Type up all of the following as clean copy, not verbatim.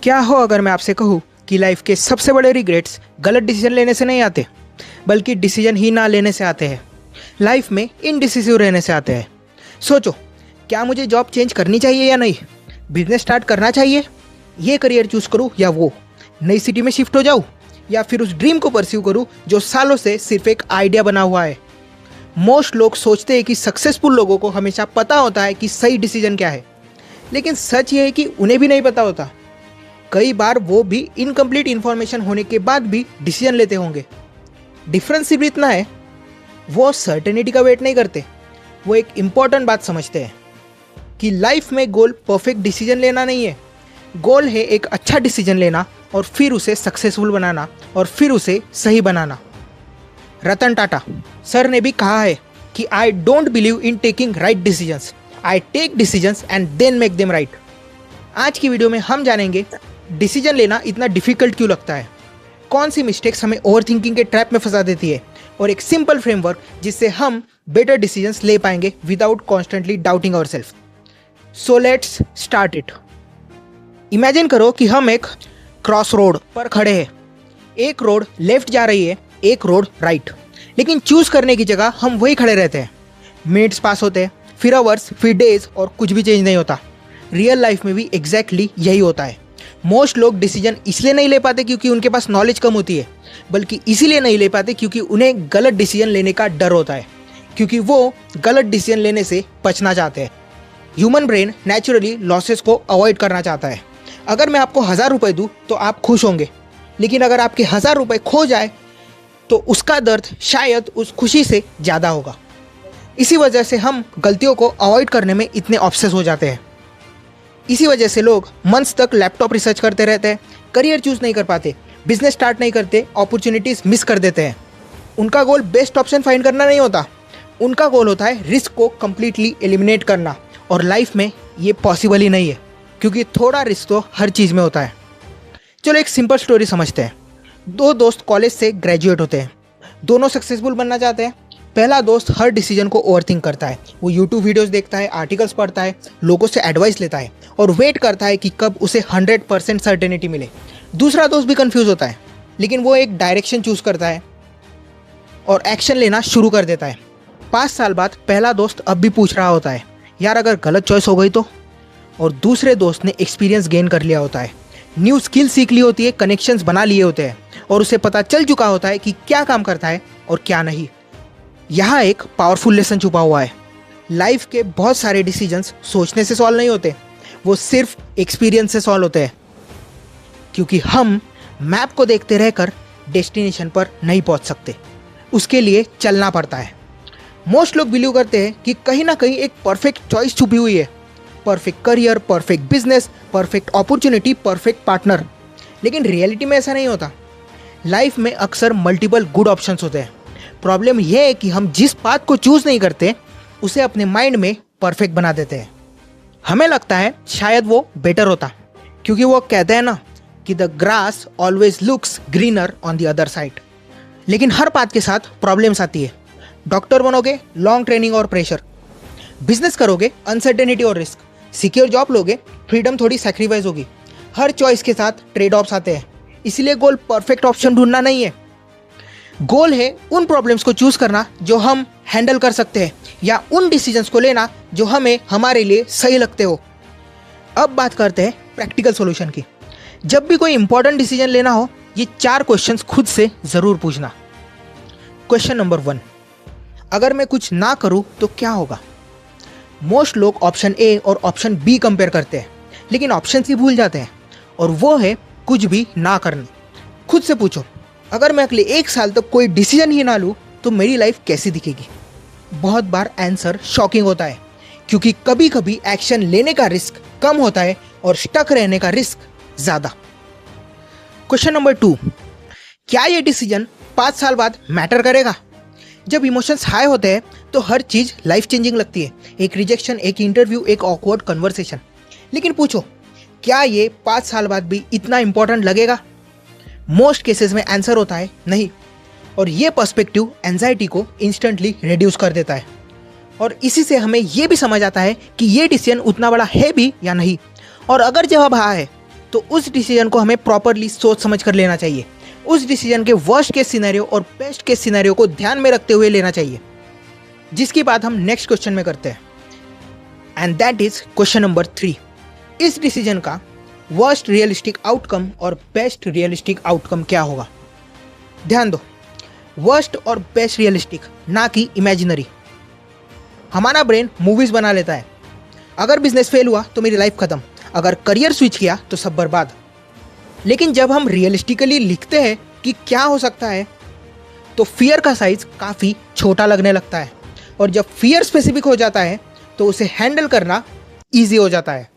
क्या हो अगर मैं आपसे कहूँ कि लाइफ के सबसे बड़े रिग्रेट्स गलत डिसीजन लेने से नहीं आते, बल्कि डिसीजन ही ना लेने से आते हैं। लाइफ में इनडिसिसिव रहने से आते हैं। सोचो, क्या मुझे जॉब चेंज करनी चाहिए या नहीं, बिजनेस स्टार्ट करना चाहिए, ये करियर चूज करूँ या वो, नई सिटी में शिफ्ट हो जाऊँ या फिर उस ड्रीम को परस्यू करूँ जो सालों से सिर्फ एक आइडिया बना हुआ है। मोस्ट लोग सोचते हैं कि सक्सेसफुल लोगों को हमेशा पता होता है कि सही डिसीजन क्या है, लेकिन सच ये है कि उन्हें भी नहीं पता होता। कई बार वो भी इनकम्प्लीट इन्फॉर्मेशन होने के बाद भी डिसीजन लेते होंगे। डिफरेंस सिर्फ इतना है, वो सर्टेनिटी का वेट नहीं करते, वो एक इम्पॉर्टेंट बात समझते हैं कि लाइफ में गोल परफेक्ट डिसीजन लेना नहीं है। गोल है एक अच्छा डिसीजन लेना और फिर उसे सक्सेसफुल बनाना और फिर उसे सही बनाना। रतन टाटा सर ने भी कहा है कि I don't believe in taking right decisions, I take decisions and then make them right. आज की वीडियो में हम जानेंगे डिसीजन लेना इतना डिफिकल्ट क्यों लगता है, कौन सी मिस्टेक्स हमें ओवर थिंकिंग के ट्रैप में फंसा देती है, और एक सिंपल फ्रेमवर्क जिससे हम बेटर डिसीजंस ले पाएंगे without constantly doubting ourselves. So let's start it. Imagine करो कि हम एक क्रॉस रोड पर खड़े हैं। एक रोड लेफ्ट जा रही है, एक रोड राइट, लेकिन चूज करने की जगह हम वही खड़े रहते हैं। मिनट्स पास होते हैं, फिर आवर्स, फिर डेज, और कुछ भी चेंज नहीं होता। रियल लाइफ में भी एग्जैक्टली यही होता है। मोस्ट लोग डिसीजन इसलिए नहीं ले पाते क्योंकि उनके पास नॉलेज कम होती है, बल्कि इसीलिए नहीं ले पाते क्योंकि उन्हें गलत डिसीजन लेने का डर होता है, क्योंकि वो गलत डिसीजन लेने से बचना चाहते हैं। ह्यूमन ब्रेन नेचुरली लॉसेस को अवॉइड करना चाहता है। अगर मैं आपको 1000 रुपये दूँ तो आप खुश होंगे, लेकिन अगर आपके 1000 रुपये खो जाए तो उसका दर्द शायद उस खुशी से ज़्यादा होगा। इसी वजह से हम गलतियों को अवॉइड करने में इतने ऑब्सेस हो जाते हैं। इसी वजह से लोग मंथ्स तक लैपटॉप रिसर्च करते रहते हैं, करियर चूज नहीं कर पाते, बिजनेस स्टार्ट नहीं करते, अपॉर्चुनिटीज़ मिस कर देते हैं। उनका गोल बेस्ट ऑप्शन फाइंड करना नहीं होता, उनका गोल होता है रिस्क को कम्प्लीटली एलिमिनेट करना। और लाइफ में ये पॉसिबल ही नहीं है, क्योंकि थोड़ा रिस्क तो हर चीज़ में होता है। चलो एक सिंपल स्टोरी समझते हैं। दो दोस्त कॉलेज से ग्रेजुएट होते हैं, दोनों सक्सेसफुल बनना चाहते हैं। पहला दोस्त हर डिसीजन को ओवरथिंक करता है, वो यूट्यूब वीडियोस देखता है, आर्टिकल्स पढ़ता है, लोगों से एडवाइस लेता है और वेट करता है कि कब उसे 100% सर्टेनिटी मिले। दूसरा दोस्त भी कंफ्यूज होता है, लेकिन वो एक डायरेक्शन चूज करता है और एक्शन लेना शुरू कर देता है। 5 साल बाद पहला दोस्त अब भी पूछ रहा होता है, यार अगर गलत चॉइस हो गई तो। और दूसरे दोस्त ने एक्सपीरियंस गेन कर लिया होता है, न्यू स्किल सीख ली होती है, कनेक्शंस बना लिए होते हैं और उसे पता चल चुका होता है कि क्या काम करता है और क्या नहीं। यहाँ एक पावरफुल लेसन छुपा हुआ है। लाइफ के बहुत सारे डिसीजंस सोचने से सॉल्व नहीं होते, वो सिर्फ एक्सपीरियंस से सॉल्व होते हैं, क्योंकि हम मैप को देखते रहकर डेस्टिनेशन पर नहीं पहुँच सकते, उसके लिए चलना पड़ता है। मोस्ट लोग बिलीव करते हैं कि कहीं ना कहीं एक परफेक्ट चॉइस छुपी हुई है, perfect career, perfect business, perfect opportunity, perfect partner. लेकिन रियलिटी में ऐसा नहीं होता। लाइफ में अक्सर मल्टीपल गुड ऑप्शंस होते हैं। प्रॉब्लम यह है कि हम जिस पाथ को चूज नहीं करते उसे अपने माइंड में परफेक्ट बना देते हैं। हमें लगता है शायद वो बेटर होता, क्योंकि वो कहते हैं ना कि the grass always looks greener on the other side. लेकिन हर पाथ के साथ प्रॉब्लम्स आती है। डॉक्टर बनोगे, लॉन्ग ट्रेनिंग और प्रेशर। बिजनेस करोगे, अनसर्टेनिटी और रिस्क। सिक्योर जॉब लोगे, फ्रीडम थोड़ी सैक्रिफाइस होगी। हर चॉइस के साथ ट्रेड ऑफ्स आते हैं। इसलिए गोल परफेक्ट ऑप्शन ढूंढना नहीं है, गोल है उन प्रॉब्लम्स को चूज करना जो हम हैंडल कर सकते हैं, या उन डिसीजंस को लेना जो हमें हमारे लिए सही लगते हो। अब बात करते हैं प्रैक्टिकल सॉल्यूशन की। जब भी कोई इंपॉर्टेंट डिसीजन लेना हो, ये 4 क्वेश्चंस खुद से ज़रूर पूछना। क्वेश्चन नंबर 1, अगर मैं कुछ ना करूँ तो क्या होगा? मोस्ट लोग ऑप्शन ए और ऑप्शन बी कंपेयर करते हैं, लेकिन ऑप्शन सी भूल जाते हैं, और वो है कुछ भी ना करना। खुद से पूछो, अगर मैं अगले 1 साल तक कोई डिसीजन ही ना लूँ तो मेरी लाइफ कैसी दिखेगी? बहुत बार आंसर शॉकिंग होता है, क्योंकि कभी कभी एक्शन लेने का रिस्क कम होता है और स्टक रहने का रिस्क ज़्यादा। क्वेश्चन नंबर 2, क्या ये डिसीजन 5 साल बाद मैटर करेगा? जब इमोशंस हाई होते हैं तो हर चीज़ लाइफ चेंजिंग लगती है। एक रिजेक्शन, एक इंटरव्यू, एक ऑकवर्ड कन्वर्सेशन। लेकिन पूछो, क्या ये 5 साल बाद भी इतना इंपॉर्टेंट लगेगा? मोस्ट केसेस में आंसर होता है नहीं। और ये पर्सपेक्टिव एंजाइटी को इंस्टेंटली रिड्यूस कर देता है। और इसी से हमें ये भी समझ आता है कि ये डिसीजन उतना बड़ा है भी या नहीं। और अगर जवाब हाँ है तो उस डिसीजन को हमें प्रॉपरली सोच समझ कर लेना चाहिए। उस डिसीजन के वर्स्ट केस सिनेरियो और बेस्ट केस सिनेरियो को ध्यान में रखते हुए लेना चाहिए। जिसकी बात हम नेक्स्ट क्वेश्चन में करते हैं, and that is question number 3। इस डिसीजन का वर्स्ट रियलिस्टिक आउटकम और बेस्ट रियलिस्टिक आउटकम क्या होगा? ध्यान दो, वर्स्ट और बेस्ट रियलिस्टिक, ना कि इमेजिनरी। हमारा ब्रेन मूवीज बना लेता है। अगर बिजनेस फेल हुआ तो मेरी लाइफ खत्म, अगर करियर स्विच किया तो सब बर्बाद। लेकिन जब हम रियलिस्टिकली लिखते हैं कि क्या हो सकता है, तो फियर का साइज काफ़ी छोटा लगने लगता है, और जब फियर स्पेसिफिक हो जाता है तो उसे हैंडल करना ईजी हो जाता है।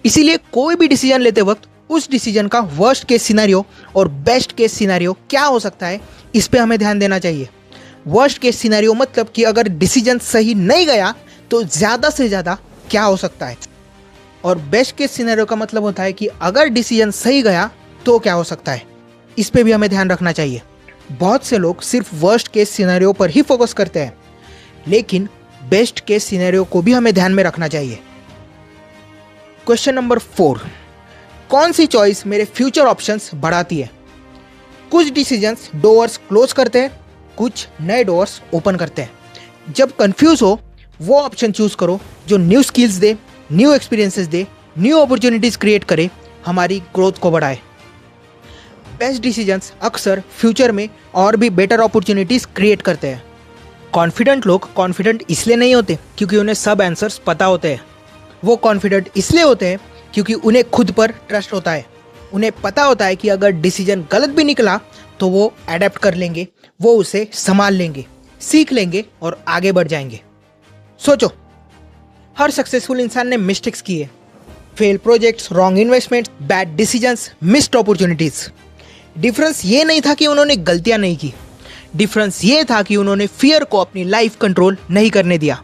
इसीलिए कोई भी डिसीजन लेते वक्त उस डिसीजन का वर्स्ट केस सिनेरियो और बेस्ट केस सिनेरियो क्या हो सकता है, इस पे हमें ध्यान देना चाहिए। वर्स्ट केस सिनेरियो मतलब कि अगर डिसीजन सही नहीं गया तो ज़्यादा से ज़्यादा क्या हो सकता है, और बेस्ट केस सिनेरियो का मतलब होता है कि अगर डिसीजन सही गया तो क्या हो सकता है। इस पे भी हमें ध्यान रखना चाहिए। बहुत से लोग सिर्फ वर्स्ट केस सिनेरियो पर ही फोकस करते हैं, लेकिन बेस्ट केस सिनेरियो को भी हमें ध्यान में रखना चाहिए। क्वेश्चन नंबर 4, कौन सी चॉइस मेरे फ्यूचर ऑप्शंस बढ़ाती है? कुछ डिसीजंस डोर्स क्लोज करते हैं, कुछ नए डोर्स ओपन करते हैं। जब कंफ्यूज हो वो ऑप्शन चूज करो जो न्यू स्किल्स दे, न्यू एक्सपीरियंसेस दे, न्यू अपॉर्चुनिटीज क्रिएट करे, हमारी ग्रोथ को बढ़ाए। बेस्ट डिसीजंस अक्सर फ्यूचर में और भी बेटर अपॉर्चुनिटीज क्रिएट करते हैं। कॉन्फिडेंट लोग कॉन्फिडेंट इसलिए नहीं होते क्योंकि उन्हें सब आंसर्स पता होते हैं। वो कॉन्फिडेंट इसलिए होते हैं क्योंकि उन्हें खुद पर ट्रस्ट होता है। उन्हें पता होता है कि अगर डिसीजन गलत भी निकला तो वो अडेप्ट कर लेंगे, वो उसे संभाल लेंगे, सीख लेंगे और आगे बढ़ जाएंगे। सोचो, हर सक्सेसफुल इंसान ने मिस्टेक्स किए, fail projects, wrong investments, bad decisions, missed opportunities. Difference ये नहीं था कि उन्होंने गलतियां नहीं की, डिफरेंस ये था कि उन्होंने फियर को अपनी लाइफ कंट्रोल नहीं करने दिया।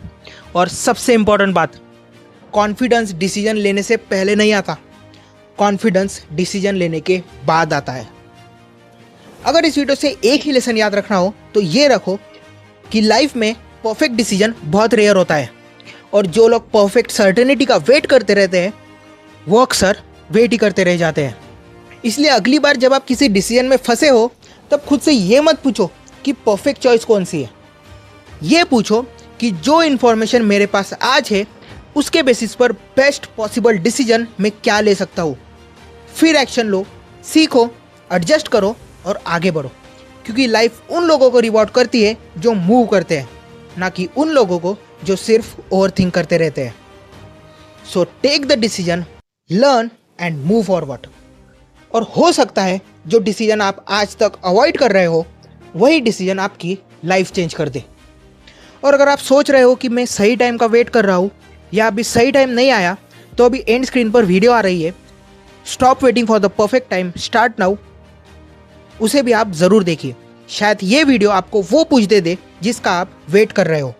और सबसे इंपॉर्टेंट बात, कॉन्फिडेंस डिसीजन लेने से पहले नहीं आता, कॉन्फिडेंस डिसीजन लेने के बाद आता है। अगर इस वीडियो से एक ही लेसन याद रखना हो तो ये रखो कि लाइफ में परफेक्ट डिसीजन बहुत रेयर होता है, और जो लोग परफेक्ट सर्टेनिटी का वेट करते रहते हैं वो अक्सर वेट ही करते रह जाते हैं। इसलिए अगली बार जब आप किसी डिसीजन में फंसे हो तब खुद से ये मत पूछो कि परफेक्ट चॉइस कौन सी है। ये पूछो कि जो इन्फॉर्मेशन मेरे पास आज है उसके बेसिस पर बेस्ट पॉसिबल डिसीजन मैं क्या ले सकता हूँ। फिर एक्शन लो, सीखो, एडजस्ट करो और आगे बढ़ो, क्योंकि लाइफ उन लोगों को रिवॉर्ड करती है जो मूव करते हैं, ना कि उन लोगों को जो सिर्फ ओवरथिंक करते रहते हैं। So take the decision, learn and move forward. और हो सकता है जो डिसीजन आप आज तक अवॉइड कर रहे हो वही डिसीजन आपकी लाइफ चेंज कर दे। और अगर आप सोच रहे हो कि मैं सही टाइम का वेट कर रहा हूँ या अभी सही टाइम नहीं आया, तो अभी एंड स्क्रीन पर वीडियो आ रही है, stop waiting for the perfect time, start now. उसे भी आप ज़रूर देखिए, शायद ये वीडियो आपको वो पूछ दे जिसका आप वेट कर रहे हो।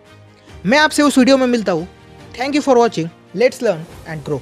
मैं आपसे उस वीडियो में मिलता हूँ। Thank you for watching. Let's learn and grow.